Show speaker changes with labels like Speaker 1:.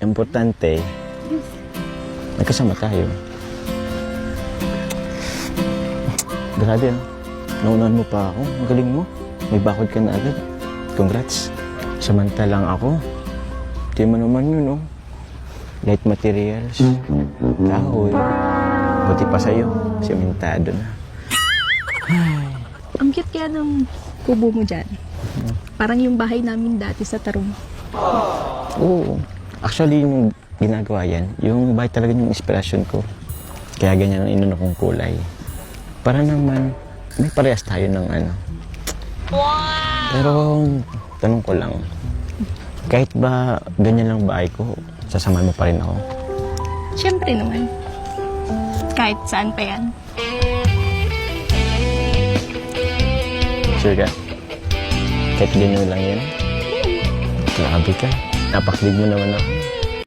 Speaker 1: importante, nagkasama tayo. Grabe ah. Naunahan mo pa ako. Ang galing mo. May bakod ka na agad. Congrats. Samantalang ako, di mo naman yun, oh. Light materials. Kahoy. Buti pa sa'yo. Sementado na.
Speaker 2: Ang cute kaya ng kubo mo dyan. Parang yung bahay namin dati sa Tarong.
Speaker 1: Oo. Actually, yung ginagawa yan, yung bahay talaga yung inspirasyon ko. Kaya ganyan ang inuna kong kulay. Para naman, may parehas tayo ng ano. Pero, tanong ko lang, kahit ba ganyan lang bahay ko, sasamahan mo pa rin ako?
Speaker 2: Siyempre naman. Kahit saan pa yan.
Speaker 1: Sure ka? Kahit ganyan lang yan? Grabe ka. Napakdig mo naman ako.